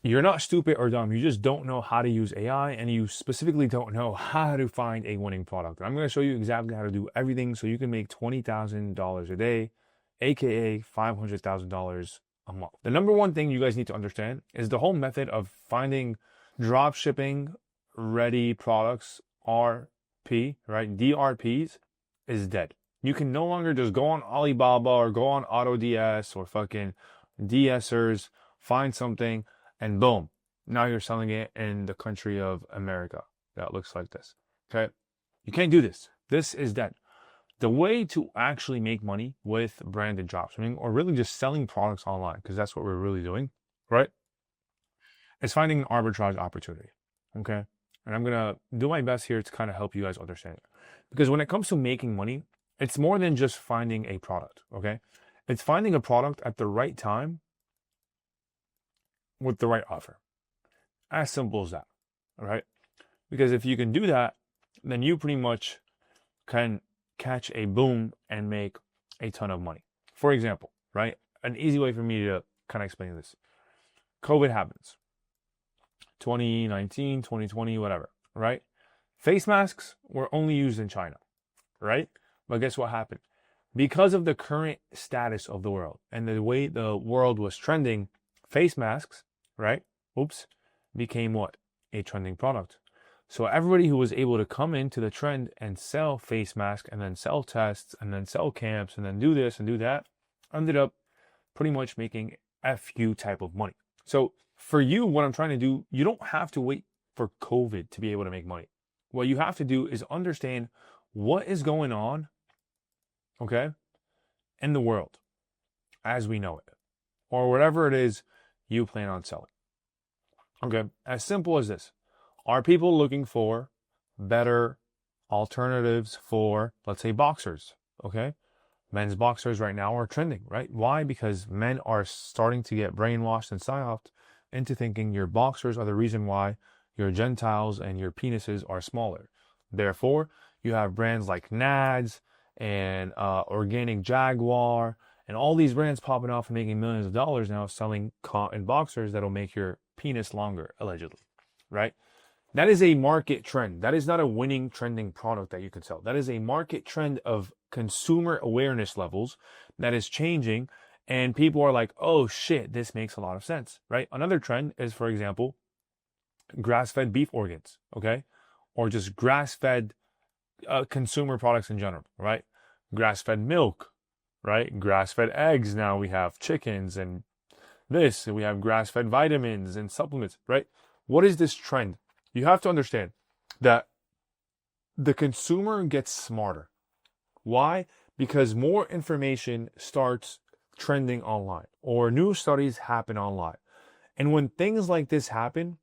you're not stupid or dumb. You just don't know how to use AI, and you specifically don't know how to find a winning product. I'm going to show you exactly how to do everything so you can make $20,000 a day, aka $500,000 a month. The number one thing you guys need to understand is the whole method of finding drop shipping ready products, RP, right? DRPs is dead. You can no longer just go on Alibaba or go on AutoDS or fucking DSers, find something, and boom, now you're selling it in the country of America. That looks like this. Okay? You can't do this. This is dead. The way to actually make money with branded dropshipping, or really just selling products online, because that's what we're really doing, right? Is finding an arbitrage opportunity. Okay? And I'm gonna do my best here to kind of help you guys understand it. Because when it comes to making money, it's more than just finding a product, okay? It's finding a product at the right time with the right offer. As simple as that, all right? Because if you can do that, then you pretty much can catch a boom and make a ton of money. For example, right? An easy way for me to kind of explain this. COVID happens. 2019, 2020, whatever, right? Face masks were only used in China, right? But guess what happened? Because of the current status of the world and the way the world was trending, face masks, right? Became what? A trending product. So everybody who was able to come into the trend and sell face masks and then sell tests and then sell camps and then do this and do that ended up pretty much making FU type of money. So for you, what I'm trying to do, you don't have to wait for COVID to be able to make money. What you have to do is understand what is going on, okay, in the world as we know it, or whatever it is you plan on selling. Okay, as simple as this. Are people looking for better alternatives for, let's say, boxers? Okay, men's boxers right now are trending, right? Why? Because men are starting to get brainwashed and psyoped into thinking your boxers are the reason why your genitals and your penises are smaller. Therefore, you have brands like Nads and Organic Jaguar and all these brands popping off and making millions of dollars now selling cotton boxers that'll make your penis longer, allegedly, right? That is a market trend. That is not a winning trending product that you can sell. That is a market trend of consumer awareness levels that is changing, and people are like, oh shit, this makes a lot of sense, right? Another trend is, for example, grass-fed beef organs, okay? Or just grass-fed consumer products in general, right? Grass-fed milk, right? Grass-fed eggs. Now we have chickens and this, and we have grass-fed vitamins and supplements, right? What is this trend? You have to understand that the consumer gets smarter. Why? Because more information starts trending online, or new studies happen online. And when things like this happen,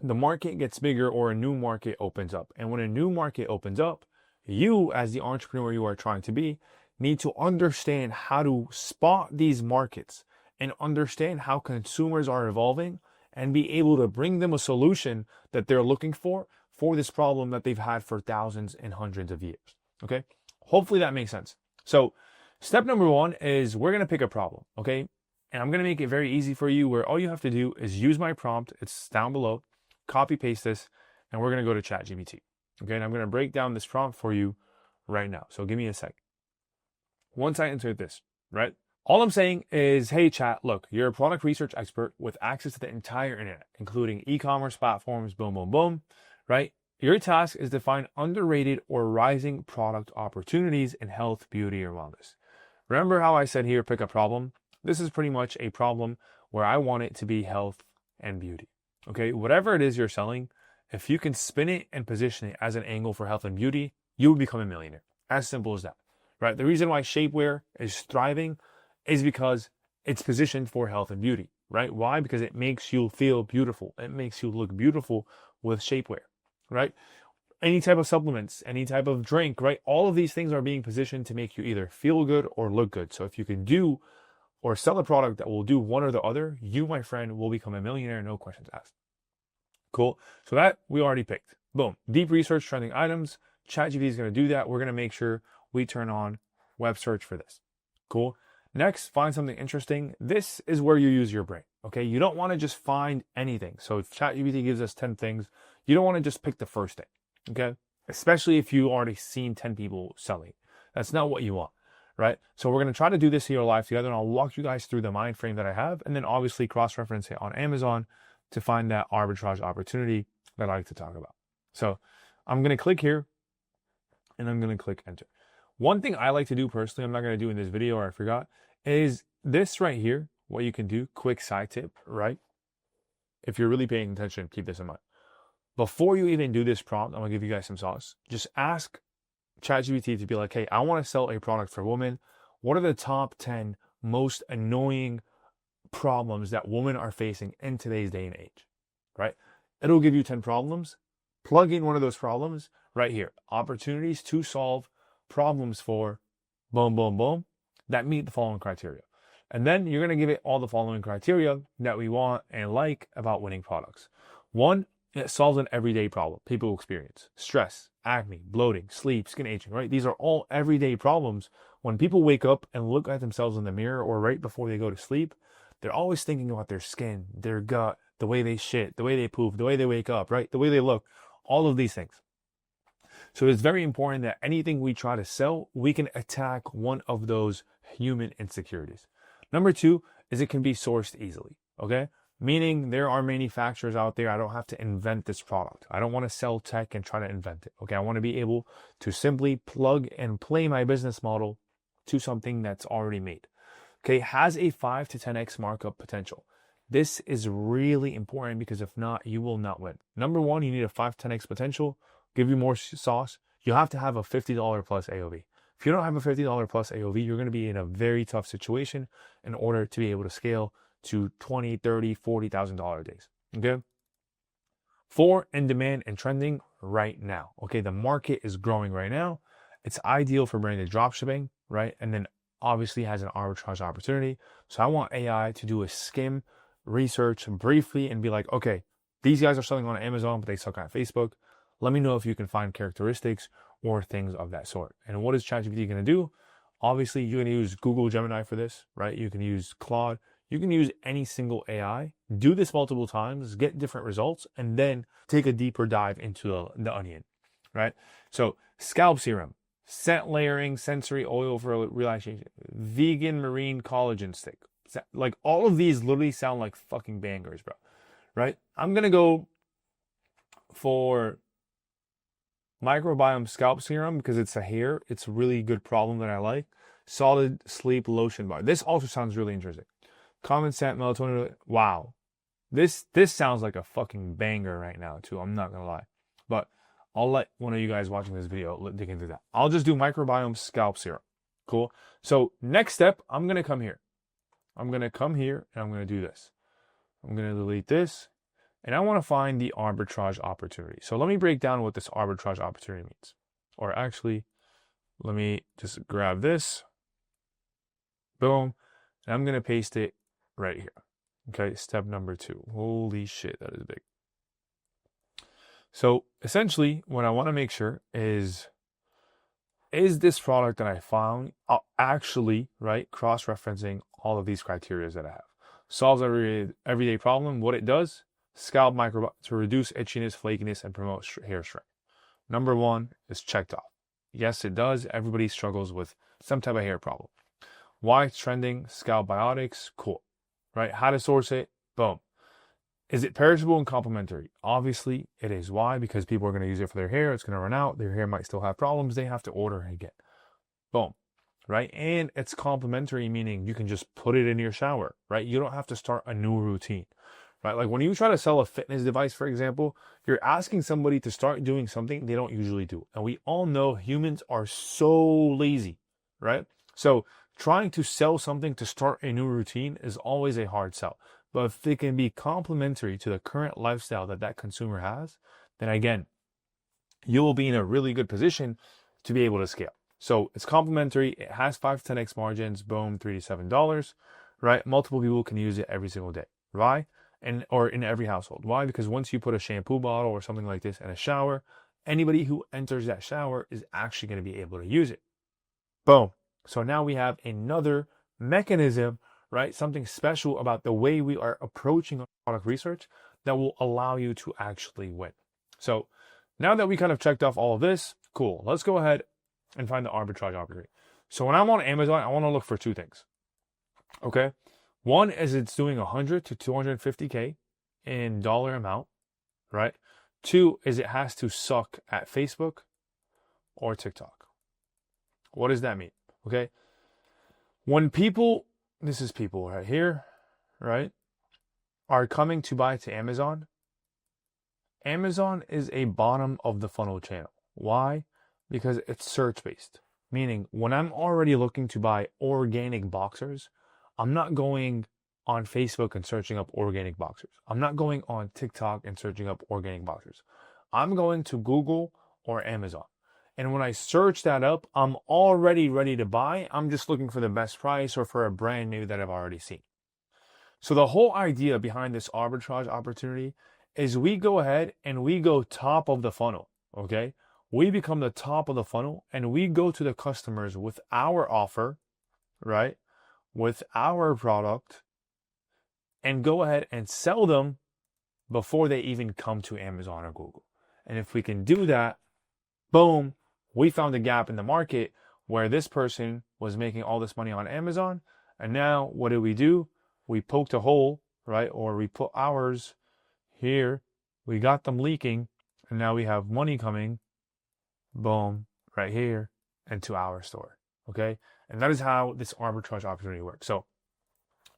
the market gets bigger, or a new market opens up. And when a new market opens up, you, as the entrepreneur you are trying to be, need to understand how to spot these markets and understand how consumers are evolving and be able to bring them a solution that they're looking for this problem that they've had for thousands and hundreds of years. Okay? Hopefully that makes sense. So step number one is we're going to pick a problem. Okay? And I'm going to make it very easy for you, where all you have to do is use my prompt. It's down below. Copy paste this, and we're going to go to ChatGPT. Okay? And I'm going to break down this prompt for you right now. So give me a sec. Once I insert this, right? All I'm saying is, hey, chat, look, you're a product research expert with access to the entire internet, including e-commerce platforms, boom, boom, boom, right? Your task is to find underrated or rising product opportunities in health, beauty, or wellness. Remember how I said here, pick a problem? This is pretty much a problem where I want it to be health and beauty, okay? Whatever it is you're selling, if you can spin it and position it as an angle for health and beauty, you will become a millionaire. As simple as that, right? The reason why shapewear is thriving is because it's positioned for health and beauty, right? Why? Because it makes you feel beautiful. It makes you look beautiful with shapewear, right? Any type of supplements, any type of drink, right? All of these things are being positioned to make you either feel good or look good. So if you can do or sell a product that will do one or the other, you, my friend, will become a millionaire, no questions asked. Cool. So that we already picked. Boom. Deep research, trending items. ChatGPT is going to do that. We're going to make sure we turn on web search for this. Cool. Next, find something interesting. This is where you use your brain. Okay, you don't want to just find anything. So if ChatGPT gives us 10 things, you don't want to just pick the first thing. Okay, especially if you already seen 10 people selling. That's not what you want, right? So we're going to try to do this here live together, and I'll walk you guys through the mind frame that I have, and then obviously cross-reference it on Amazon to find that arbitrage opportunity that I like to talk about. So I'm going to click here, and I'm going to click enter. One thing I like to do personally, I'm not going to do in this video, or I forgot, is this right here. What you can do, quick side tip, right? If you're really paying attention, keep this in mind. Before you even do this prompt, I'm gonna give you guys some sauce. Just ask ChatGPT to be like, hey, I want to sell a product for women. What are the top 10 most annoying problems that women are facing in today's day and age, right? It'll give you 10 problems. Plug in one of those problems right here. Opportunities to solve problems for boom, boom, boom, that meet the following criteria. And then you're going to give it all the following criteria that we want and like about winning products. One, it solves an everyday problem people experience. Stress, acne, bloating, sleep, skin aging, right? These are all everyday problems. When people wake up and look at themselves in the mirror or right before they go to sleep, they're always thinking about their skin, their gut, the way they shit, the way they poop, the way they wake up, right? The way they look, all of these things. So it's very important that anything we try to sell, we can attack one of those human insecurities. Number two is it can be sourced easily, okay? Meaning there are manufacturers out there. I don't have to invent this product. I don't want to sell tech and try to invent it, okay? I want to be able to simply plug and play my business model to something that's already made, okay? Has a 5 to 10x markup potential. This is really important because if not, you will not win. Number one, you need a 5 to 10x potential. Give you more sauce. You have to have a $50 plus AOV. If you don't have a $50 plus AOV, you're going to be in a very tough situation in order to be able to scale to $20,000, $30,000, $40,000 days. Okay. 4, in demand and trending right now. Okay. The market is growing right now. It's ideal for branded dropshipping, right? And then obviously has an arbitrage opportunity. So I want AI to do a skim research briefly and be like, okay, these guys are selling on Amazon, but they suck on Facebook. Let me know if you can find characteristics or things of that sort. And what is ChatGPT going to do? Obviously, you're going to use Google Gemini for this, right? You can use Claude. You can use any single AI. Do this multiple times, get different results, and then take a deeper dive into the onion, right? So scalp serum, scent layering, sensory oil for relaxation, vegan marine collagen stick. Like all of these literally sound like fucking bangers, bro, right? I'm going to go for microbiome scalp serum because it's a hair. It's a really good problem that I like. Solid sleep lotion bar. This also sounds really interesting. Common scent melatonin. Wow. This sounds like a fucking banger right now too. I'm not going to lie. But I'll let one of you guys watching this video dig into that. I'll just do microbiome scalp serum. Cool. So next step, I'm going to come here. I'm going to come here and I'm going to do this. I'm going to delete this. And I want to find the arbitrage opportunity. So let me break down what this arbitrage opportunity means. Or actually, let me just grab this. Boom. And I'm going to paste it right here. Okay, step number 2. Holy shit, that is big. So essentially, what I want to make sure is this product that I found actually, right, cross-referencing all of these criteria that I have. Solves every everyday problem. What it does, scalp microbiome to reduce itchiness, flakiness, and promote hair strength. Number 1 is checked off. Yes, it does. Everybody struggles with some type of hair problem. Why it's trending? Scalp biotics. Cool. Right? How to source it? Boom. Is it perishable and complementary? Obviously, it is. Why? Because people are going to use it for their hair. It's going to run out. Their hair might still have problems. They have to order again. Boom. Right? And it's complementary, meaning you can just put it in your shower. Right? You don't have to start a new routine. Right? Like when you try to sell a fitness device, for example, you're asking somebody to start doing something they don't usually do. And we all know humans are so lazy. Right? So trying to sell something to start a new routine is always a hard sell. But if it can be complementary to the current lifestyle that consumer has, then again, you will be in a really good position to be able to scale. So it's complementary. It has 5 to 10x margins. Boom, $3 to $7. Right? Multiple people can use it every single day. Why? Or in every household. Why? Because once you put a shampoo bottle or something like this in a shower, anybody who enters that shower is actually going to be able to use it. Boom. So now we have another mechanism right? Something special about the way we are approaching product research that will allow you to actually win. So now that we kind of checked off all of this, cool. Let's go ahead and find the arbitrage opportunity. So when I'm on Amazon, I want to look for two things. Okay. One is it's doing 100 to 250K in dollar amount, right? Two is it has to suck at Facebook or TikTok. What does that mean? Okay. When people, this is people right here, right, are coming to buy to Amazon, Amazon is a bottom of the funnel channel. Why? Because it's search based. Meaning when I'm already looking to buy organic boxers, I'm not going on Facebook and searching up organic boxers. I'm not going on TikTok and searching up organic boxers. I'm going to Google or Amazon. And when I search that up, I'm already ready to buy. I'm just looking for the best price or for a brand new that I've already seen. So the whole idea behind this arbitrage opportunity is we go ahead and we go top of the funnel, okay? We become the top of the funnel and we go to the customers with our offer, right? With our product and go ahead and sell them before they even come to Amazon or Google. And if we can do that, boom, we found a gap in the market where this person was making all this money on Amazon. And now what do? We poked a hole, right? Or we put ours here. We got them leaking. And now we have money coming, boom, right here into our store. Okay. And that is how this arbitrage opportunity works. So,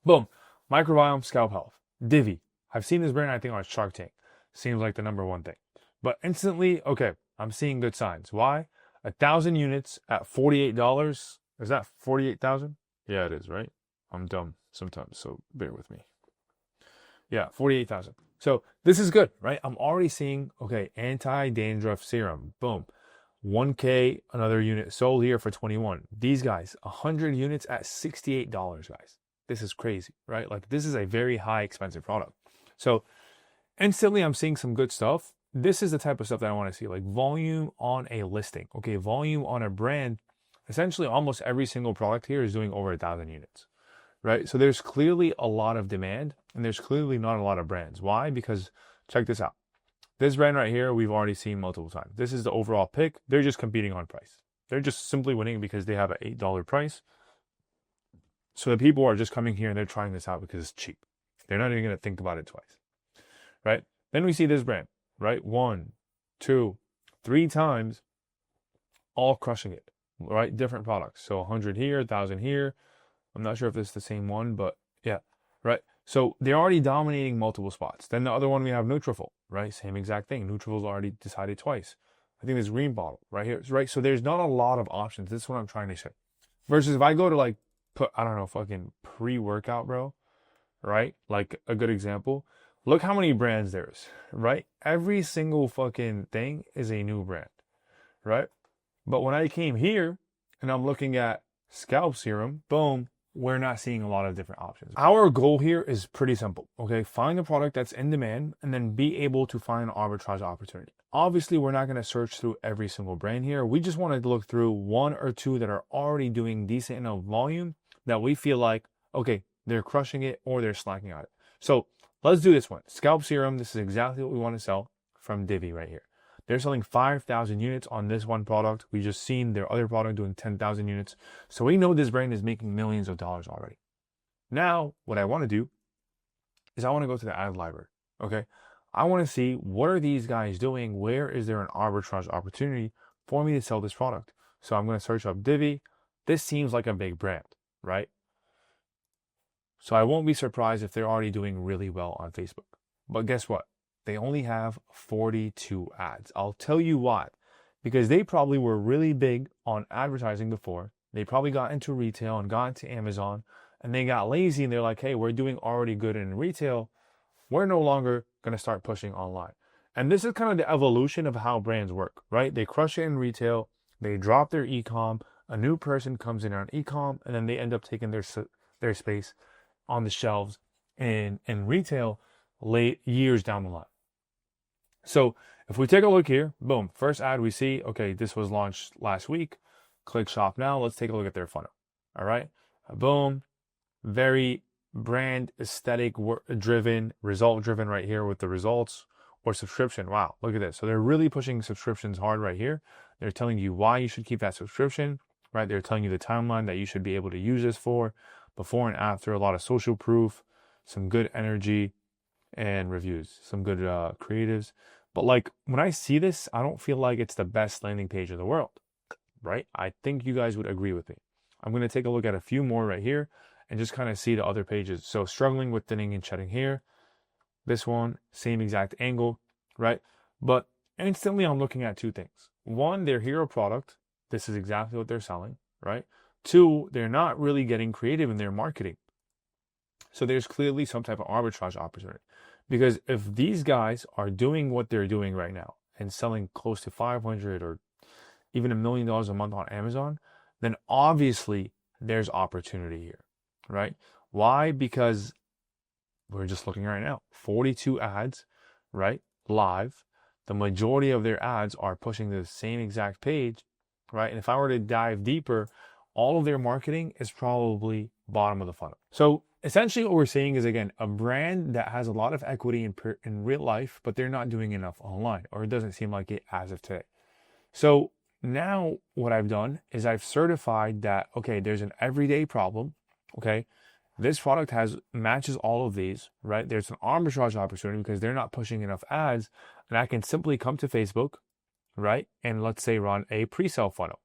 boom, microbiome, scalp health, Divi. I've seen this brand, I think, on Shark Tank. Seems like the number one thing. But instantly, okay, I'm seeing good signs. Why? 1,000 units at $48. Is that 48,000? Yeah, it is, right? I'm dumb sometimes, so bear with me. Yeah, 48,000. So this is good, right? I'm already seeing, okay, anti-dandruff serum. Boom. 1K, another unit sold here for 21. These guys, 100 units at $68, guys. This is crazy, right? Like this is a very high expensive product. So instantly I'm seeing some good stuff. This is the type of stuff that I want to see, like volume on a listing. Okay, volume on a brand. Essentially almost every single product here is doing over 1,000 units, right? So there's clearly a lot of demand and there's clearly not a lot of brands. Why? Because check this out. This brand right here, we've already seen multiple times. This is the overall pick. They're just competing on price. They're just simply winning because they have an $8 price. So the people are just coming here and they're trying this out because it's cheap. They're not even going to think about it twice, right? Then we see this brand, right? 1, 2, 3 times, all crushing it, right? Different products. So 100 here, 1,000 here. I'm not sure if this is the same one, but yeah, right? So they're already dominating multiple spots. Then the other one we have Nutrafol, right? Same exact thing. Nutrafol's already decided twice. I think there's Green Bottle right here, right? So there's not a lot of options. This is what I'm trying to say. Versus if I go to like put, I don't know, fucking pre-workout, bro, right? Like a good example. Look how many brands there's, right? Every single fucking thing is a new brand, right? But when I came here and I'm looking at scalp serum, boom, we're not seeing a lot of different options. Our goal here is pretty simple, okay? Find a product that's in demand and then be able to find an arbitrage opportunity. Obviously, we're not going to search through every single brand here. We just want to look through 1 or 2 that are already doing decent enough volume that we feel like, okay, they're crushing it or they're slacking at it. So let's do this one. Scalp serum, this is exactly what we want to sell from Divi right here. They're selling 5,000 units on this one product. We just seen their other product doing 10,000 units. So we know this brand is making millions of dollars already. Now, what I want to do is I want to go to the ad library, okay? I want to see what are these guys doing? Where is there an arbitrage opportunity for me to sell this product? So I'm going to search up Divi. This seems like a big brand, right? So I won't be surprised if they're already doing really well on Facebook. But guess what? They only have 42 ads. I'll tell you why. Because they probably were really big on advertising before. They probably got into retail and got into Amazon. And they got lazy and they're like, hey, we're doing already good in retail. We're no longer going to start pushing online. And this is kind of the evolution of how brands work, right? They crush it in retail. They drop their e-com. A new person comes in on e-com. And then they end up taking their space on the shelves in retail late years down the line. So if we take a look here, boom, first ad we see, okay, this was launched last week. Click shop now. Let's take a look at their funnel. All right. Boom. very brand aesthetic driven, result driven right here with the results, or subscription. Wow, look at this. So they're really pushing subscriptions hard right here. They're telling you why you should keep that subscription, right? They're telling you the timeline that you should be able to use this for, before and after, a lot of social proof, some good energy and reviews, some good creatives. But like when I see this, I don't feel like it's the best landing page in the world, right? I think you guys would agree with me. I'm going to take a look at a few more right here and just kind of see the other pages. So struggling with thinning and shedding here. This one, same exact angle, right? But instantly I'm looking at two things. One, their hero product. This is exactly what they're selling, right? Two, they're not really getting creative in their marketing. So there's clearly some type of arbitrage opportunity. Because if these guys are doing what they're doing right now and selling close to 500 or even $1 million a month on Amazon, then obviously there's opportunity here, right? Why? Because we're just looking right now, 42 ads, right? Live. The majority of their ads are pushing the same exact page, right? And if I were to dive deeper, all of their marketing is probably bottom of the funnel. So essentially what we're seeing is, again, a brand that has a lot of equity in real life, but they're not doing enough online, or it doesn't seem like it as of today. So now what I've done is I've certified that, okay, there's an everyday problem, okay? This product matches all of these, right? There's an arbitrage opportunity because they're not pushing enough ads, and I can simply come to Facebook, right? And let's say run a pre-sale funnel.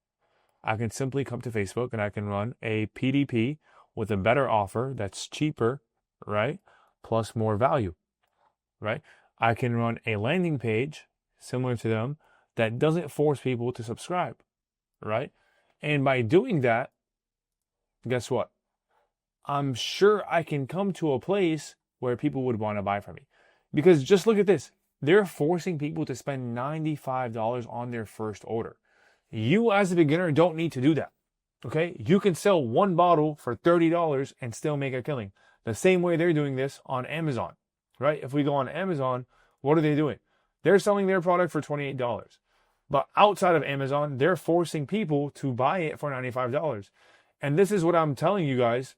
I can simply come to Facebook and I can run a PDP with a better offer that's cheaper, right? Plus more value, right? I can run a landing page similar to them that doesn't force people to subscribe, right? And by doing that, guess what? I'm sure I can come to a place where people would want to buy from me. Because just look at this. They're forcing people to spend $95 on their first order. You as a beginner don't need to do that. Okay? You can sell one bottle for $30 and still make a killing. The same way they're doing this on Amazon, right? If we go on Amazon, what are they doing? They're selling their product for $28. But outside of Amazon, they're forcing people to buy it for $95. And this is what I'm telling you guys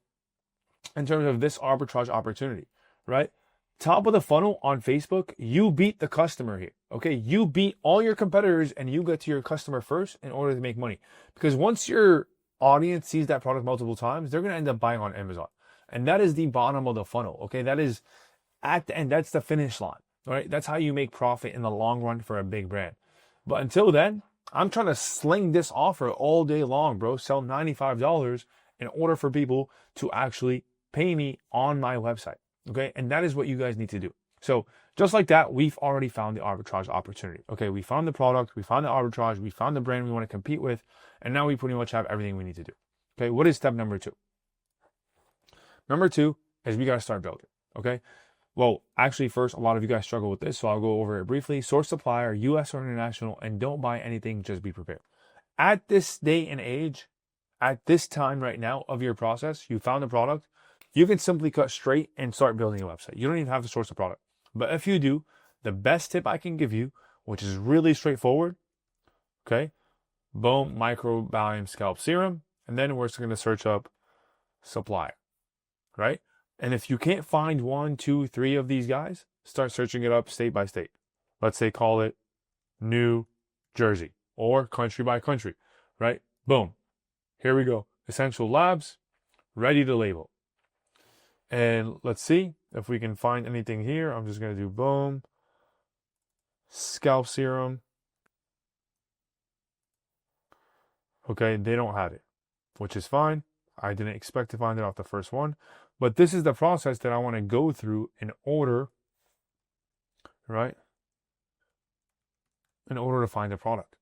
in terms of this arbitrage opportunity, right? Top of the funnel on Facebook, you beat the customer here, okay? You beat all your competitors and you get to your customer first in order to make money. Because once your audience sees that product multiple times, they're going to end up buying on Amazon. And that is the bottom of the funnel, okay? That is at the end, that's the finish line, right? That's how you make profit in the long run for a big brand. But until then, I'm trying to sling this offer all day long, bro. Sell $95 in order for people to actually pay me on my website, okay? And that is what you guys need to do. So just like that, we've already found the arbitrage opportunity, okay? We found the product, we found the arbitrage, we found the brand we want to compete with, and now we pretty much have everything we need to do, okay? What is step number 2? Number 2 is we got to start building, okay? Well, actually, first, a lot of you guys struggle with this, so I'll go over it briefly. Source supplier, US or international, and don't buy anything, just be prepared. At this day and age, at this time right now of your process, you found the product, you can simply cut straight and start building a website. You don't even have to source the product. But if you do, the best tip I can give you, which is really straightforward, okay, boom, microbiome scalp serum, and then we're just going to search up Supplier, right? And if you can't find 1, 2, 3 of these guys, start searching it up state by state. Let's say call it New Jersey or country by country, right? Boom. Here we go. Essential Labs, ready to label. And let's see if we can find anything here. I'm just going to do boom. Scalp serum. Okay, they don't have it, which is fine. I didn't expect to find it off the first one. But this is the process that I want to go through in order, right? In order to find a product.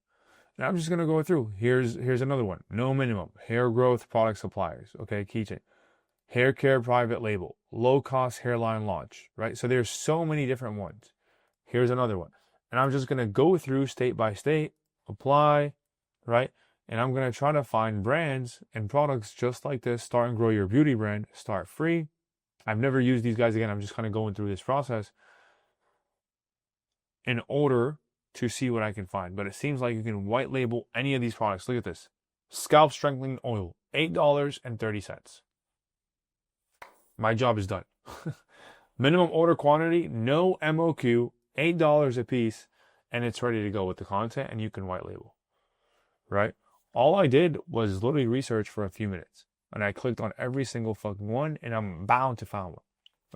And I'm just going to go through. Here's another one. No minimum. Hair growth product suppliers. Okay, keychain. Hair care private label. Low cost hairline launch, right? So there's so many different ones. Here's another one. And I'm just going to go through state by state, apply, right? And I'm going to try to find brands and products just like this. Start and grow your beauty brand. Start free. I've never used these guys again. I'm just kind of going through this process in order to see what I can find. But it seems like you can white label any of these products. Look at this. Scalp strengthening oil, $8.30. my job is done. Minimum order quantity, no MOQ, $8 a piece, and it's ready to go with the content, and you can white label, right? All I did was literally research for a few minutes, and I clicked on every single fucking one, and I'm bound to find one,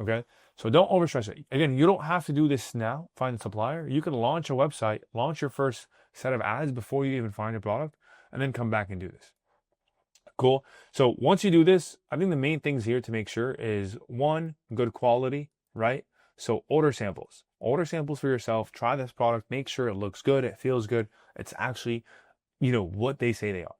okay? So don't overstress it. Again, you don't have to do this now, find a supplier. You can launch a website, launch your first set of ads before you even find a product, and then come back and do this. Cool. So once you do this, I think the main things here to make sure is one, good quality, right? So order samples for yourself, try this product, make sure it looks good, it feels good, it's actually, what they say they are.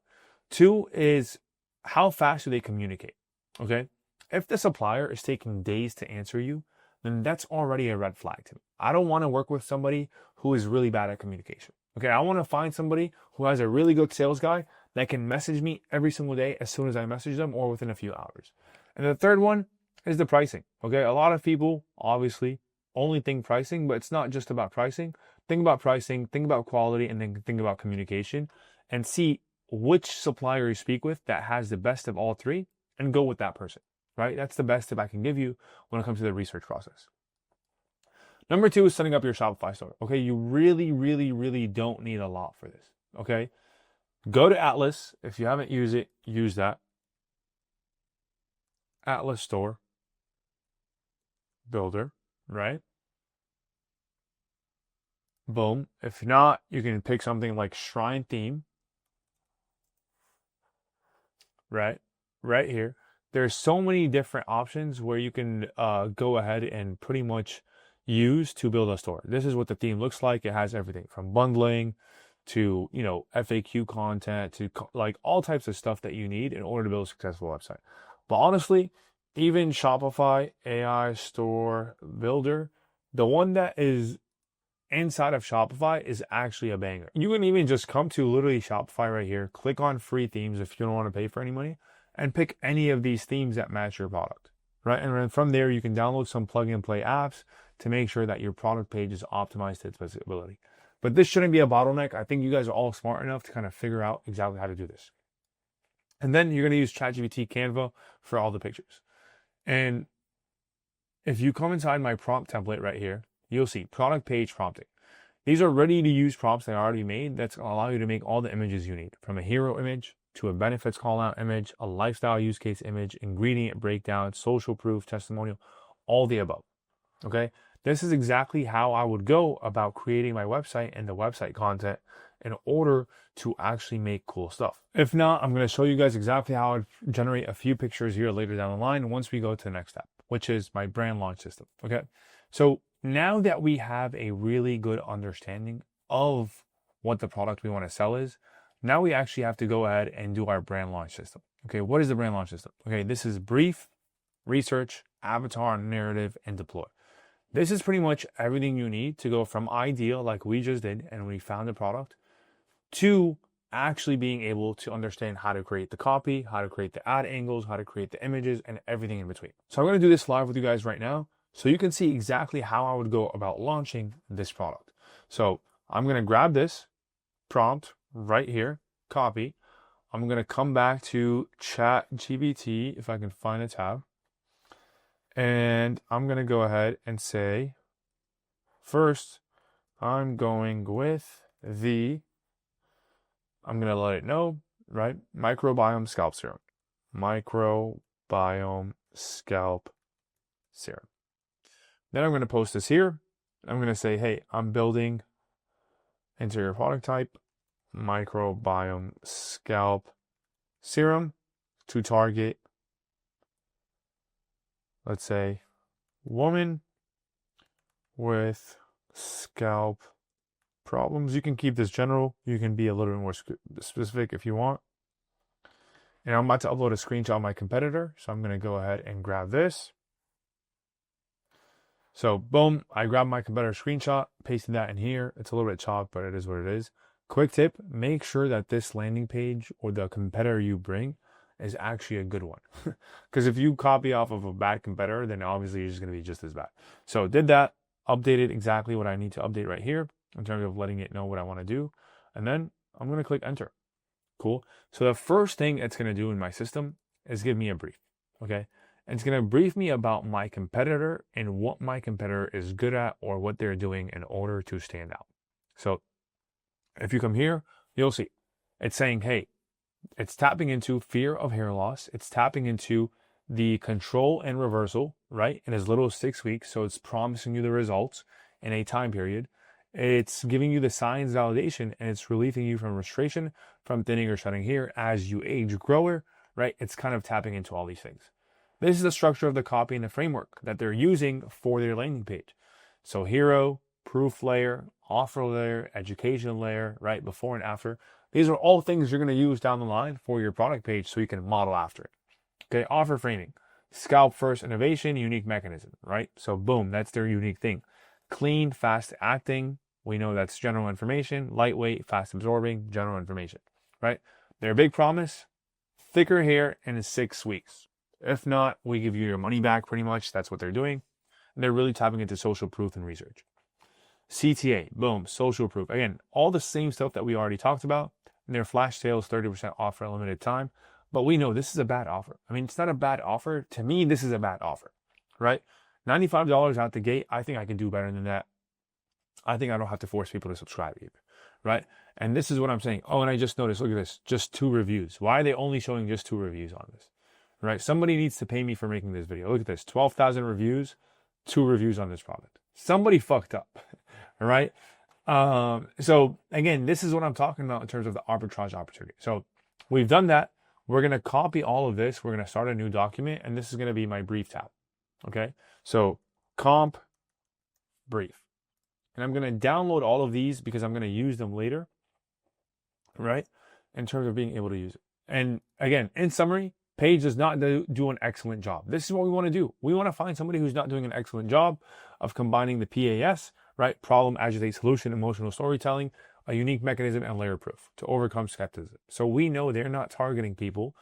Two is how fast do they communicate? Okay. If the supplier is taking days to answer you, then that's already a red flag to me. I don't want to work with somebody who is really bad at communication. Okay. I want to find somebody who has a really good sales guy that can message me every single day as soon as I message them or within a few hours. And the third one is the pricing. Okay. A lot of people obviously only think pricing, but it's not just about pricing. Think about pricing, think about quality, and then think about communication and see which supplier you speak with that has the best of all three and go with that person, right? That's the best tip I can give you when it comes to the research process. Number two is setting up your Shopify store. Okay. You really, really, really don't need a lot for this. Okay. Go to Atlas. If you haven't used it, use that. Atlas Store Builder, right? Boom. If not, you can pick something like Shrine Theme, right? Right here. There's so many different options where you can go ahead and pretty much use to build a store. This is what the theme looks like. It has everything from bundling to, FAQ content, to like all types of stuff that you need in order to build a successful website. But honestly, even Shopify AI Store Builder, the one that is inside of Shopify is actually a banger. You can even just come to literally Shopify right here, click on free themes if you don't want to pay for any money, and pick any of these themes that match your product, right? And then from there, you can download some plug and play apps to make sure that your product page is optimized to its visibility. But this shouldn't be a bottleneck. I think you guys are all smart enough to kind of figure out exactly how to do this. And then you're going to use ChatGPT Canva for all the pictures. And if you come inside my prompt template right here, you'll see product page prompting. These are ready to use prompts that are already made that's going to allow you to make all the images you need, from a hero image to a benefits call out image, a lifestyle use case image, ingredient breakdown, social proof, testimonial, all the above. Okay. This is exactly how I would go about creating my website and the website content in order to actually make cool stuff. If not, I'm going to show you guys exactly how I generate a few pictures here later down the line once we go to the next step, which is my brand launch system. Okay. So now that we have a really good understanding of what the product we want to sell is, now we actually have to go ahead and do our brand launch system. Okay. What is the brand launch system? Okay. This is brief, research, avatar, narrative, and deploy. This is pretty much everything you need to go from idea, like we just did, and we found the product, to actually being able to understand how to create the copy, how to create the ad angles, how to create the images, and everything in between. So I'm going to do this live with you guys right now so you can see exactly how I would go about launching this product. So I'm going to grab this prompt right here, copy. I'm going to come back to ChatGPT if I can find a tab. And I'm going to go ahead and say, first, I'm going with I'm going to let it know, right? Microbiome scalp serum. Microbiome scalp serum. Then I'm going to post this here. I'm going to say, hey, I'm building, enter your product type, microbiome scalp serum to target, let's say, woman with scalp problems. You can keep this general. You can be a little bit more specific if you want. And I'm about to upload a screenshot of my competitor. So I'm going to go ahead and grab this. So boom, I grabbed my competitor screenshot, pasted that in here. It's a little bit chopped, but it is what it is. Quick tip, make sure that this landing page or the competitor you bring is actually a good one. Because if you copy off of a bad competitor, then obviously you're just going to be just as bad. So did that, updated exactly what I need to update right here in terms of letting it know what I want to do. And then I'm going to click enter. Cool. So the first thing it's going to do in my system is give me a brief. Okay. It's going to brief me about my competitor and what my competitor is good at or what they're doing in order to stand out. So if you come here, you'll see it's saying, hey, it's tapping into fear of hair loss. It's tapping into the control and reversal, right? In as little as 6 weeks. So it's promising you the results in a time period. It's giving you the signs validation, and it's relieving you from frustration, from thinning or shedding hair as you age grower, right? It's kind of tapping into all these things. This is the structure of the copy and the framework that they're using for their landing page. So hero, proof layer, offer layer, education layer, right? Before and after. These are all things you're going to use down the line for your product page so you can model after it. Okay, offer framing, scalp first innovation, unique mechanism, right? So boom, that's their unique thing. Clean, fast acting. We know that's general information, lightweight, fast absorbing, general information, right? Their big promise, thicker hair in 6 weeks. If not, we give you your money back pretty much. That's what they're doing. And they're really tapping into social proof and research. CTA, boom, social proof. Again, all the same stuff that we already talked about. And their flash sales, 30% off for a limited time. But we know this is a bad offer. I mean, it's not a bad offer. To me, this is a bad offer, right? $95 out the gate. I think I can do better than that. I think I don't have to force people to subscribe either, right? And this is what I'm saying. Oh, and I just noticed, look at this, just 2 reviews. Why are they only showing just 2 reviews on this, right? Somebody needs to pay me for making this video. Look at this, 12,000 reviews, 2 reviews on this product. Somebody fucked up, all right? So again, this is what I'm talking about in terms of the arbitrage opportunity. So we've done that. We're going to copy all of this. We're going to start a new document, and this is going to be my brief tab. Okay. So comp brief, and I'm going to download all of these because I'm going to use them later, right? In terms of being able to use it. And again, in summary, Paige does not do an excellent job. This is what we want to do. We want to find somebody who's not doing an excellent job of combining the PAS, right? Problem, agitate, solution, emotional storytelling, a unique mechanism, and layer proof to overcome skepticism. So we know they're not targeting people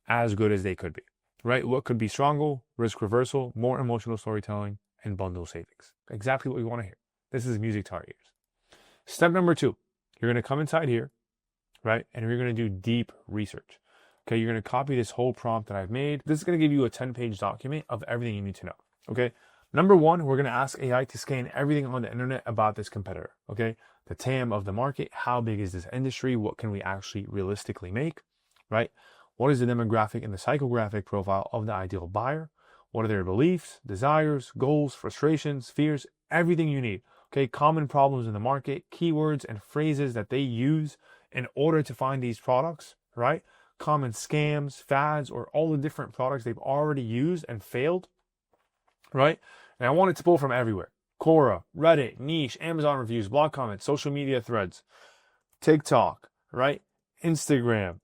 as good as they could be, right? What could be stronger? Risk reversal, more emotional storytelling, and bundle savings. Exactly what we want to hear. This is music to our ears. Step number 2, you're going to come inside here, right? And you're going to do deep research. Okay, you're going to copy this whole prompt that I've made. This is going to give you a 10-page document of everything you need to know. Okay, number 1, we're going to ask AI to scan everything on the internet about this competitor. Okay, the TAM of the market, how big is this industry, what can we actually realistically make, right? What is the demographic and the psychographic profile of the ideal buyer? What are their beliefs, desires, goals, frustrations, fears, everything you need. Okay, common problems in the market, keywords and phrases that they use in order to find these products, right? Common scams, fads, or all the different products they've already used and failed, right? And I want it to pull from everywhere. Quora, Reddit, niche, Amazon reviews, blog comments, social media threads, TikTok, right? Instagram,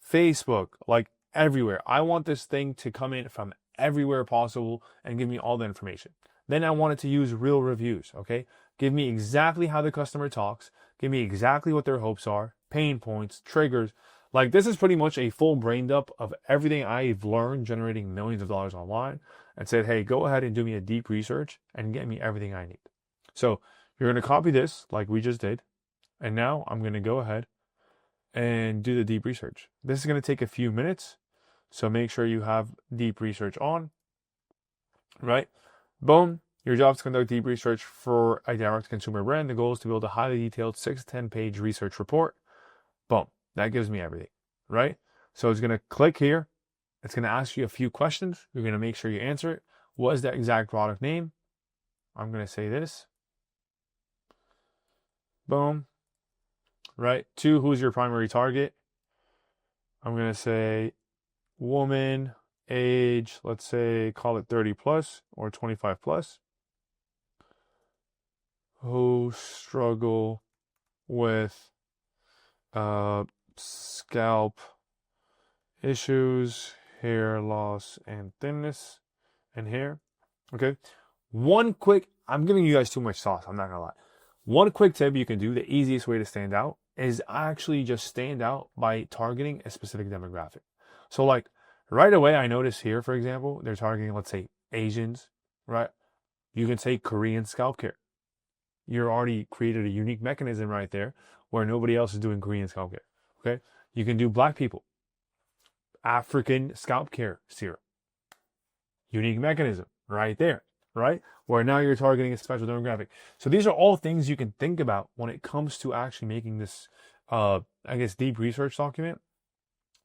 Facebook, like everywhere. I want this thing to come in from everywhere possible and give me all the information. Then I want it to use real reviews, okay? Give me exactly how the customer talks. Give me exactly what their hopes are, pain points, triggers. Like, this is pretty much a full brain dump of everything I've learned generating millions of dollars online, and said, hey, go ahead and do me a deep research and get me everything I need. So you're going to copy this like we just did. And now I'm going to go ahead and do the deep research. This is going to take a few minutes. So make sure you have deep research on, right? Boom. Your job is to conduct deep research for a direct consumer brand. The goal is to build a highly detailed 6 to 10 page research report. Boom. That gives me everything, right? So it's going to click here. It's going to ask you a few questions. You're going to make sure you answer it. What is the exact product name? I'm going to say this. Boom. Right. 2, who's your primary target? I'm going to say woman, age, let's say, call it 30 plus or 25 plus. Who struggle with scalp issues, hair loss and thinness and hair. Okay. I'm giving you guys too much sauce. I'm not going to lie. One quick tip you can do, the easiest way to stand out, is actually just stand out by targeting a specific demographic. So like right away, I notice here, for example, they're targeting, let's say, Asians, right? You can say Korean scalp care. You're already created a unique mechanism right there where nobody else is doing Korean scalp care. Okay. You can do Black people, African scalp care serum. Unique mechanism right there, right? Where now you're targeting a special demographic. So these are all things you can think about when it comes to actually making this, deep research document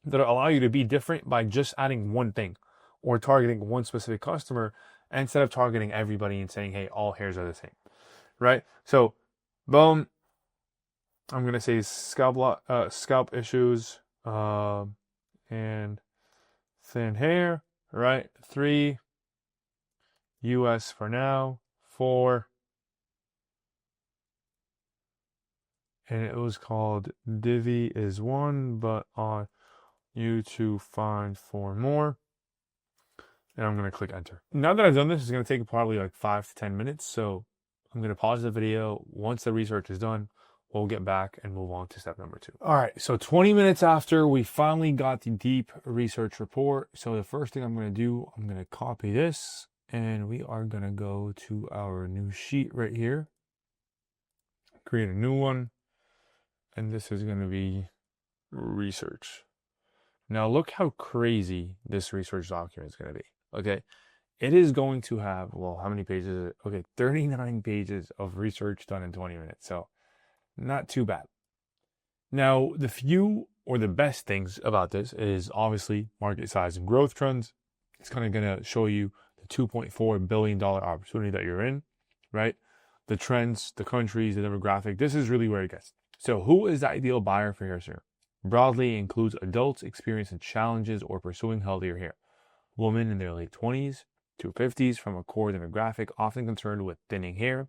that allow you to be different by just adding one thing or targeting one specific customer instead of targeting everybody and saying, hey, all hairs are the same, right? So, boom, I'm going to say scalp issues and thin hair, right? 3, US for now, 4, and it was called Divi is 1, but on you to find 4 more. And I'm going to click enter. Now that I've done this, it's going to take probably like 5 to 10 minutes. So I'm going to pause the video. Once the research is done, we'll get back and move on to step number 2. All right. So 20 minutes after we finally got the deep research report. So the first thing I'm going to do, I'm going to copy this and we are going to go to our new sheet right here. Create a new one. And this is going to be research. Now look how crazy this research document is going to be. Okay. It is going to have, well, how many pages is it? Okay, 39 pages of research done in 20 minutes. So not too bad. Now, the few or the best things about this is obviously market size and growth trends. It's kind of going to show you the $2.4 billion opportunity that you're in, right? The trends, the countries, the demographic. This is really where it gets. So who is the ideal buyer for hair serum? Broadly includes adults experiencing challenges or pursuing healthier hair. Women in their late 20s to 50s from a core demographic often concerned with thinning hair,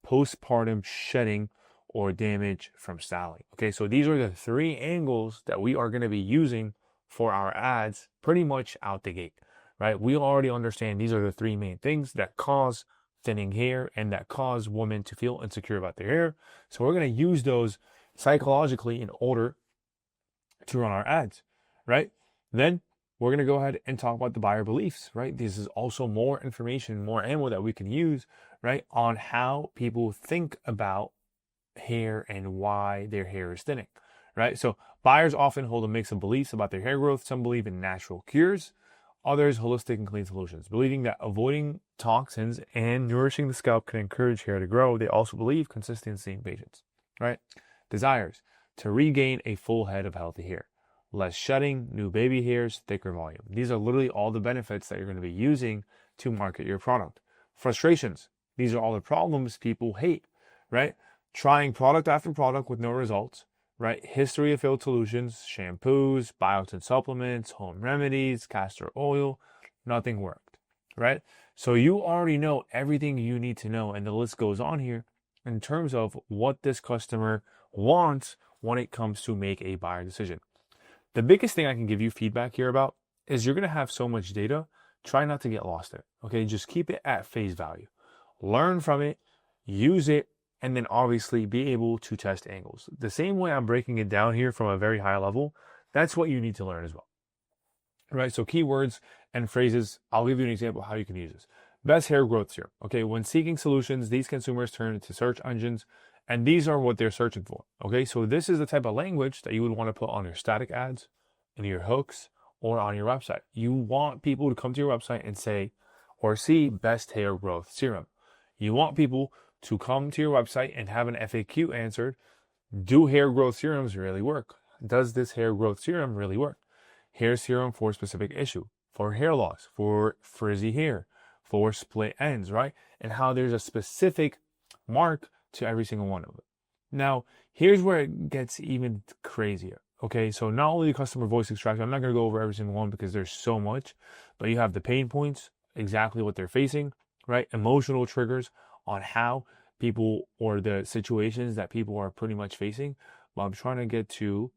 postpartum shedding, or damage from styling. Okay, so these are the 3 angles that we are going to be using for our ads pretty much out the gate, right? We already understand these are the 3 main things that cause thinning hair and that cause women to feel insecure about their hair. So we're going to use those psychologically in order to run our ads, right? Then we're going to go ahead and talk about the buyer beliefs, right? This is also more information, more ammo that we can use, right, on how people think about hair and why their hair is thinning, right? So buyers often hold a mix of beliefs about their hair growth. Some believe in natural cures, others holistic and clean solutions. Believing that avoiding toxins and nourishing the scalp can encourage hair to grow, they also believe consistency and patience, right? Desires to regain a full head of healthy hair. Less shedding, new baby hairs, thicker volume. These are literally all the benefits that you're going to be using to market your product. Frustrations. These are all the problems people hate, right? Trying product after product with no results, right? History of failed solutions, shampoos, biotin supplements, home remedies, castor oil, nothing worked, right? So you already know everything you need to know, and the list goes on here in terms of what this customer wants when it comes to make a buyer decision. The biggest thing I can give you feedback here about is you're going to have so much data. Try not to get lost in it. Okay, just keep it at face value. Learn from it, use it, and then obviously be able to test angles. The same way I'm breaking it down here from a very high level, that's what you need to learn as well. Right, so keywords and phrases, I'll give you an example of how you can use this. Best hair growth serum. Okay, when seeking solutions, these consumers turn to search engines, and these are what they're searching for. Okay, so this is the type of language that you would want to put on your static ads, in your hooks, or on your website. You want people to come to your website and say, or see best hair growth serum. You want people to come to your website and have an FAQ answered. Do hair growth serums really work? Does this hair growth serum really work? Hair serum for a specific issue, for hair loss, for frizzy hair, for split ends, right? And how there's a specific mark to every single one of them. Now, here's where it gets even crazier. Okay, so not only customer voice extraction, I'm not going to go over every single one because there's so much, but you have the pain points, exactly what they're facing, right? Emotional triggers on how people or the situations that people are pretty much facing. But I'm trying to get to,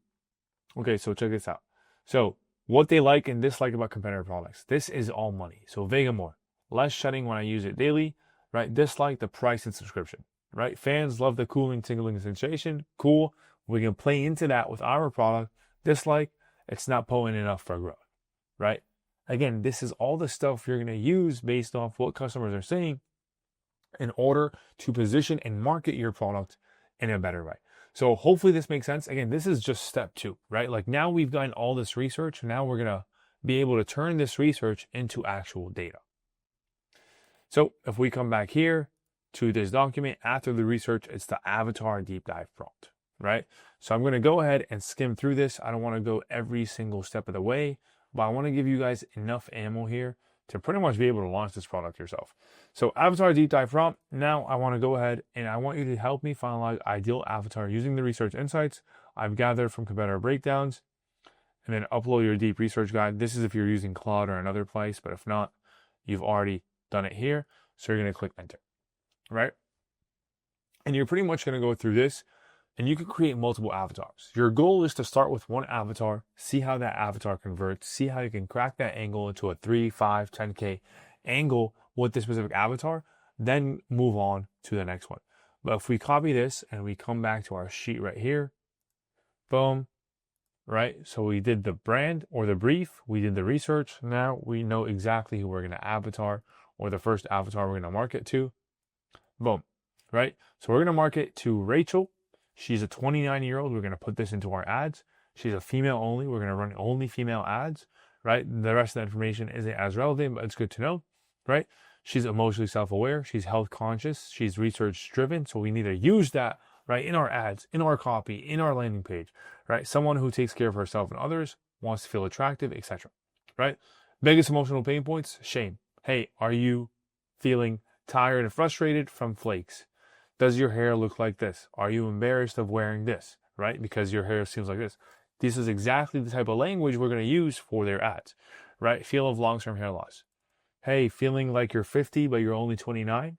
okay, so check this out. So what they like and dislike about competitor products. This is all money. So Vegamore, less shedding when I use it daily, right? Dislike the price and subscription. Right? Fans love the cooling, tingling sensation. Cool. We can play into that with our product. Dislike, it's not potent enough for growth. Right? Again, this is all the stuff you're going to use based off what customers are saying in order to position and market your product in a better way. So hopefully this makes sense. Again, this is just step 2, right? Like now we've done all this research. Now we're going to be able to turn this research into actual data. So if we come back here to this document, after the research, it's the avatar deep dive prompt, right? So I'm going to go ahead and skim through this. I don't want to go every single step of the way, but I want to give you guys enough ammo here to pretty much be able to launch this product yourself. So avatar deep dive prompt. Now I want to go ahead and I want you to help me finalize ideal avatar using the research insights I've gathered from competitor breakdowns, and then upload your deep research guide. This is if you're using Claude or another place, but if not, you've already done it here. So you're going to click enter, right? And you're pretty much going to go through this, and you can create multiple avatars. Your goal is to start with one avatar, see how that avatar converts, see how you can crack that angle into a 3, 5, 10K angle with this specific avatar, then move on to the next one. But if we copy this and we come back to our sheet right here, boom, right? So we did the brand or the brief, we did the research. Now we know exactly who we're going to avatar, or the first avatar we're going to market to. Boom, right? So we're going to market to Rachel. She's a 29-year-old. We're going to put this into our ads. She's a female only. We're going to run only female ads, right? The rest of the information isn't as relevant, but it's good to know, right? She's emotionally self-aware. She's health conscious. She's research driven. So we need to use that, right, in our ads, in our copy, in our landing page, right? Someone who takes care of herself and others, wants to feel attractive, etc., right? Biggest emotional pain points, shame. Hey, are you feeling tired and frustrated from flakes? Does your hair look like this? Are you embarrassed of wearing this, right? Because your hair seems like this. This is exactly the type of language we're going to use for their ads, right? Feel of long-term hair loss. Hey, feeling like you're 50, but you're only 29?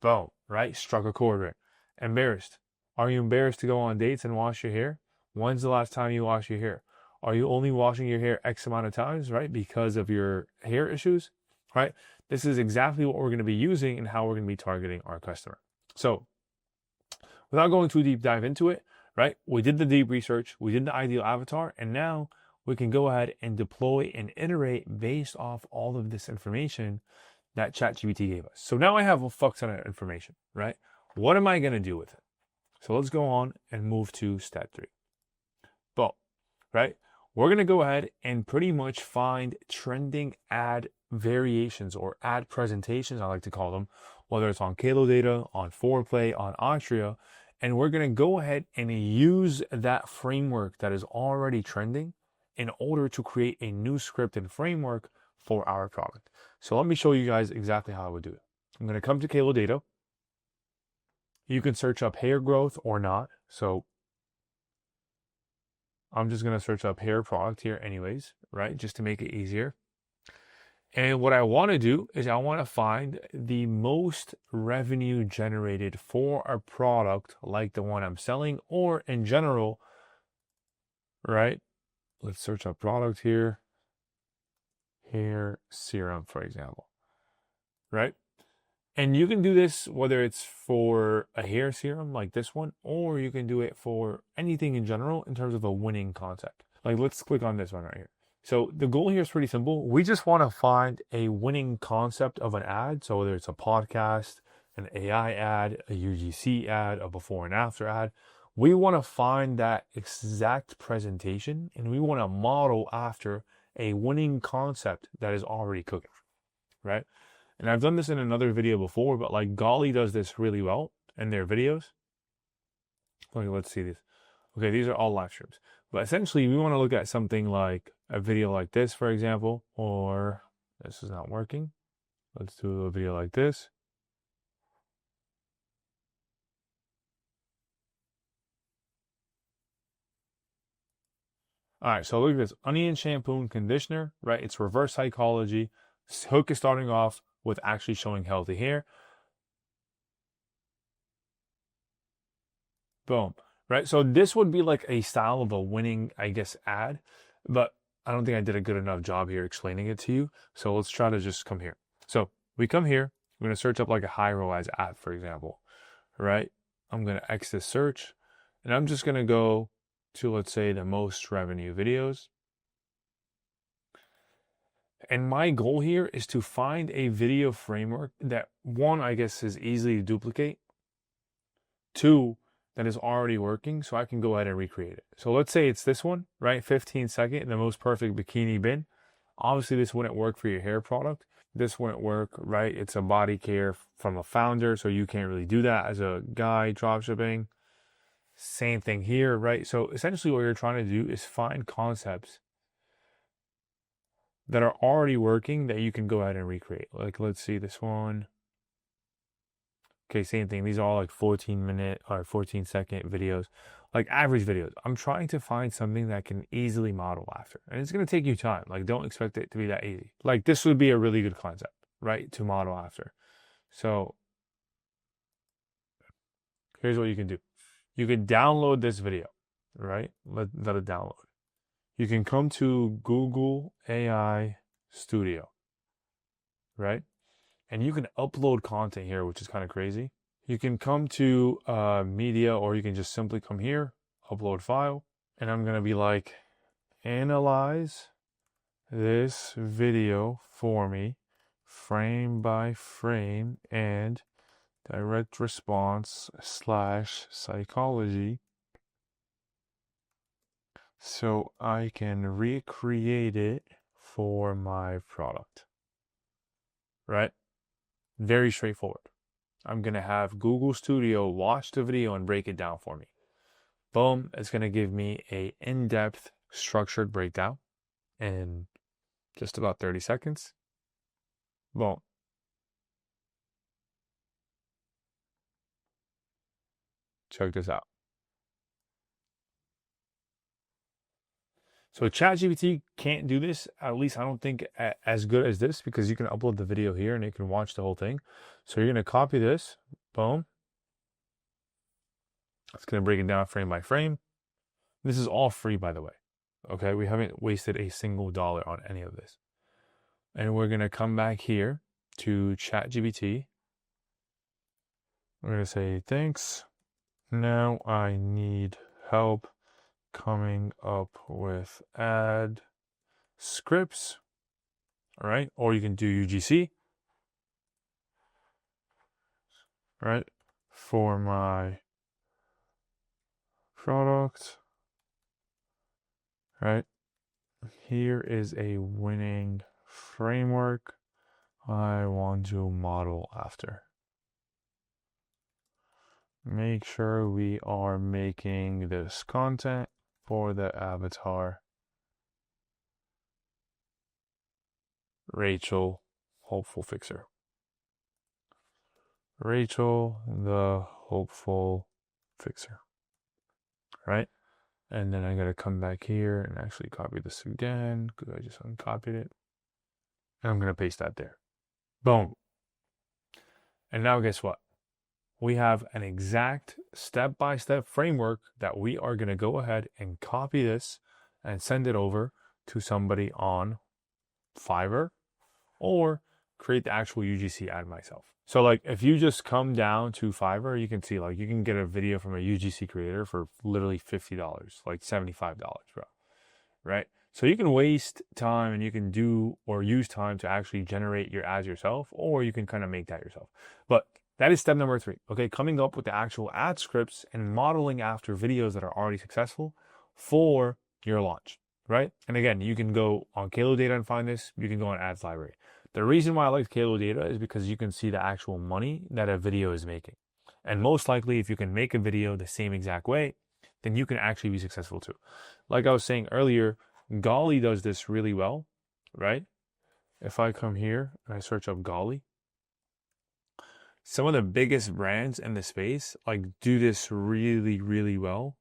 Boom, right? Struck a chord right. Embarrassed. Are you embarrassed to go on dates and wash your hair? When's the last time you washed your hair? Are you only washing your hair X amount of times, right? Because of your hair issues, right? This is exactly what we're going to be using and how we're going to be targeting our customer. So without going too deep dive into it, right? We did the deep research, we did the ideal avatar, and now we can go ahead and deploy and iterate based off all of this information that ChatGPT gave us. So now I have a fuck ton of information, right? What am I going to do with it? So let's go on and move to step 3. Boom, right? We're going to go ahead and pretty much find trending ad variations or ad presentations, I like to call them, whether it's on Kalo Data, on Foreplay, on Atria, and we're going to go ahead and use that framework that is already trending in order to create a new script and framework for our product. So let me show you guys exactly how I would do it. I'm going to come to Kalo Data. You can search up hair growth or not. So I'm just going to search up hair product here anyways, right? Just to make it easier. And what I want to do is I want to find the most revenue generated for a product like the one I'm selling, or in general, right? Let's search up product here. Hair serum, for example, right? And you can do this whether it's for a hair serum like this one, or you can do it for anything in general in terms of a winning concept. Like let's click on this one right here. So the goal here is pretty simple. We just want to find a winning concept of an ad. So whether it's a podcast, an AI ad, a UGC ad, a before and after ad, we want to find that exact presentation and we want to model after a winning concept that is already cooking, right? And I've done this in another video before, but like Golly does this really well in their videos. Okay, let's see this. Okay, these are all live streams. But essentially, we want to look at something like a video like this, for example, or this is not working. Let's do a video like this. All right, so look at this. Onion shampoo and conditioner, right? It's reverse psychology. Hook is starting off with actually showing healthy hair. Boom. Right. So this would be like a style of a winning, I guess, ad, but I don't think I did a good enough job here explaining it to you. So let's try to just come here. So we come here, we're going to search up like a high ROAS ad, for example, right? I'm going to X this search and I'm just going to go to, let's say, the most revenue videos. And my goal here is to find a video framework that, one, I guess, is easy to duplicate. Two, that is already working, so I can go ahead and recreate it. So let's say it's this one, right? 15 second, the most perfect bikini bin. Obviously, this wouldn't work for your hair product. This wouldn't work, right? It's a body care from a founder, so you can't really do that as a guy dropshipping. Same thing here, right? So essentially what you're trying to do is find concepts that are already working that you can go ahead and recreate. Like, let's see this one. Okay, same thing. These are all like 14-minute or 14-second videos, like average videos. I'm trying to find something that I can easily model after. And it's going to take you time. Like, don't expect it to be that easy. Like, this would be a really good concept, right, to model after. So here's what you can do. You can download this video, right? Let it download. You can come to Google AI Studio, right? And you can upload content here, which is kind of crazy. You can come to media, or you can just simply come here, upload file. And I'm going to be like, analyze this video for me, frame by frame, and direct response / psychology, so I can recreate it for my product, right? Very straightforward. I'm going to have Google Studio watch the video and break it down for me. Boom, it's going to give me a in-depth structured breakdown in just about 30 seconds. Boom. Check this out. So ChatGPT can't do this, at least I don't think as good as this, because you can upload the video here and it can watch the whole thing. So you're going to copy this, boom. It's going to break it down frame by frame. This is all free, by the way. Okay, we haven't wasted a single dollar on any of this. And we're going to come back here to ChatGPT. We're going to say, thanks. Now I need help coming up with ad scripts. All right, or you can do UGC. All right, for my product. All right, here is a winning framework I want to model after. Make sure we are making this content for the avatar. Rachel, hopeful fixer. Rachel, the hopeful fixer. Right? And then I gotta come back here and actually copy this again, because I just uncopied it. And I'm gonna paste that there. Boom. And now guess what? We have an exact step-by-step framework that we are gonna go ahead and copy this and send it over to somebody on Fiverr, or create the actual UGC ad myself. So like, if you just come down to Fiverr, you can see like you can get a video from a UGC creator for literally $50, like $75, bro. Right? So you can waste time and you can do or use time to actually generate your ads yourself, or you can kind of make that yourself. But that is step number 3. Okay, coming up with the actual ad scripts and modeling after videos that are already successful for your launch. Right? And again, you can go on Kalo Data and find this. You can go on Ads Library. The reason why I like Kalo Data is because you can see the actual money that a video is making. And most likely, if you can make a video the same exact way, then you can actually be successful too. Like I was saying earlier, Golly does this really well, right? If I come here and I search up Golly, some of the biggest brands in the space like do this really, really well.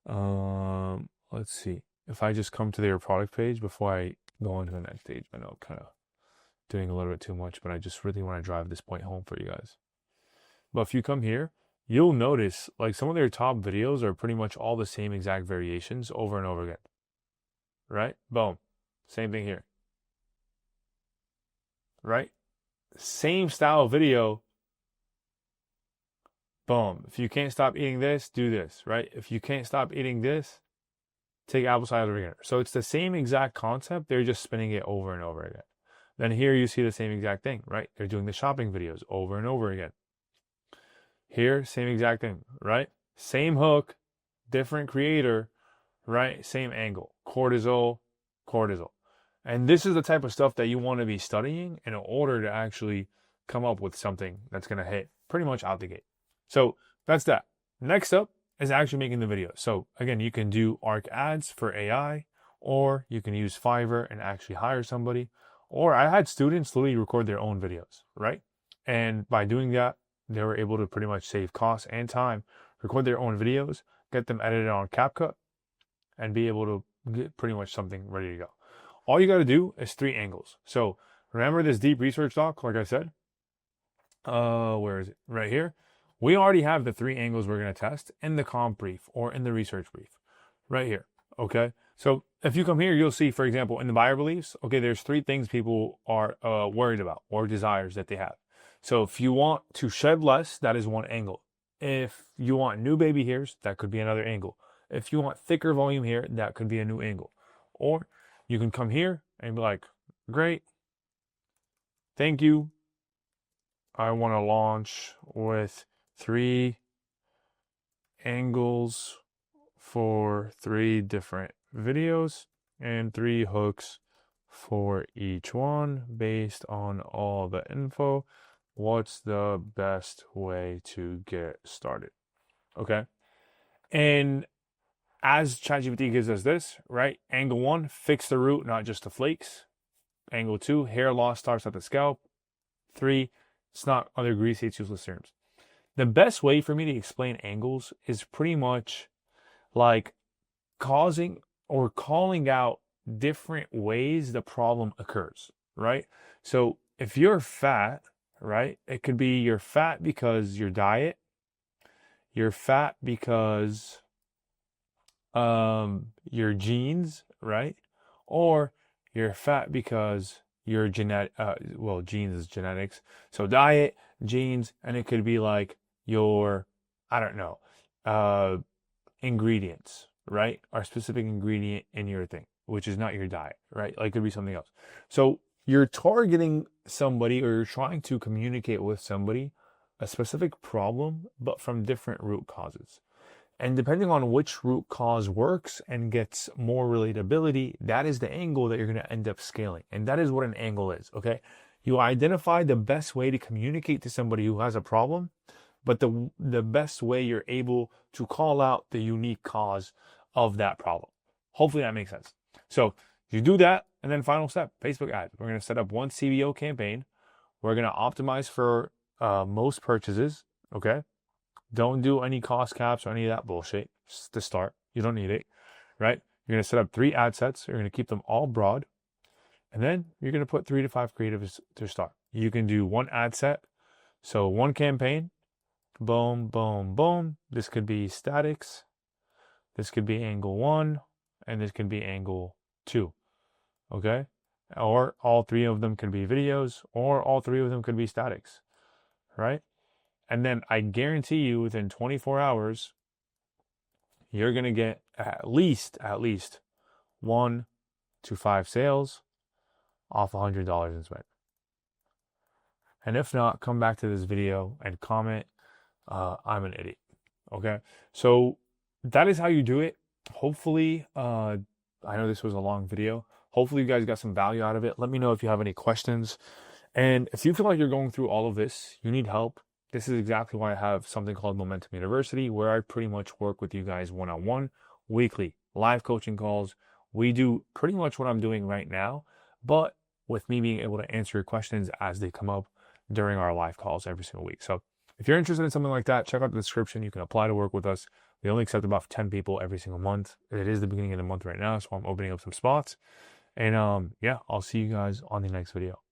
Let's see. If I just come to their product page before I go on to the next page, I know I'm kind of doing a little bit too much, but I just really want to drive this point home for you guys. But if you come here, you'll notice like some of their top videos are pretty much all the same exact variations over and over again. Right? Boom. Same thing here. Right? Same style video. Boom. If you can't stop eating this, do this. Right? If you can't stop eating this, take apple cider vinegar. So it's the same exact concept. They're just spinning it over and over again. Then here you see the same exact thing, right? They're doing the shopping videos over and over again. Here, same exact thing, right? Same hook, different creator, right? Same angle. Cortisol, cortisol. And this is the type of stuff that you want to be studying in order to actually come up with something that's going to hit pretty much out the gate. So that's that. Next up is actually making the video. So again, you can do ARC ads for AI, or you can use Fiverr and actually hire somebody. Or I had students literally record their own videos, right? And by doing that, they were able to pretty much save costs and time, record their own videos, get them edited on CapCut, and be able to get pretty much something ready to go. All you got to do is 3 angles. So remember this deep research doc, like I said? Where is it? Right here. We already have the 3 angles we're going to test in the comp brief or in the research brief. Right here. Okay. So if you come here, you'll see, for example, in the buyer beliefs, okay, there's 3 things people are worried about or desires that they have. So if you want to shed less, that is one angle. If you want new baby hairs, that could be another angle. If you want thicker volume here, that could be a new angle. Or you can come here and be like, great, thank you. I want to launch with 3 angles for 3 different videos and 3 hooks for each one based on all the info. What's the best way to get started? Okay. And as ChatGPT gives us this, right? Angle 1, fix the root, not just the flakes. Angle 2, hair loss starts at the scalp. 3, it's not other greasy, it's useless serums. The best way for me to explain angles is pretty much like causing or calling out different ways the problem occurs, right? So if you're fat, right, it could be you're fat because your diet, you're fat because your genes, right? Or you're fat because your genetic, genes is genetics. So diet, genes, and it could be like your, I don't know, ingredients, right? Or specific ingredient in your thing, which is not your diet, right? Like it could be something else. So you're targeting somebody or you're trying to communicate with somebody a specific problem, but from different root causes. And depending on which root cause works and gets more relatability, that is the angle that you're going to end up scaling. And that is what an angle is, okay? You identify the best way to communicate to somebody who has a problem, but the best way you're able to call out the unique cause of that problem. Hopefully that makes sense. So you do that, and then final step, Facebook ads. We're going to set up one CBO campaign. We're going to optimize for most purchases, okay? Don't do any cost caps or any of that bullshit to start. You don't need it, right? You're going to set up 3 ad sets. You're going to keep them all broad. And then you're going to put 3 to 5 creatives to start. You can do 1 ad set. So 1 campaign. Boom, boom, boom. This could be statics. This could be angle 1. And this could be angle 2. Okay? Or all 3 of them could be videos. Or all 3 of them could be statics. Right? And then I guarantee you within 24 hours, you're going to get at least 1 to 5 sales off $100 in spend. And if not, come back to this video and comment, I'm an idiot. Okay? So that is how you do it. Hopefully, I know this was a long video. Hopefully you guys got some value out of it. Let me know if you have any questions. And if you feel like you're going through all of this, you need help. This is exactly why I have something called Momentum University, where I pretty much work with you guys one-on-one, weekly, live coaching calls. We do pretty much what I'm doing right now, but with me being able to answer your questions as they come up during our live calls every single week. So if you're interested in something like that, check out the description. You can apply to work with us. We only accept about 10 people every single month. It is the beginning of the month right now, so I'm opening up some spots. And yeah, I'll see you guys on the next video.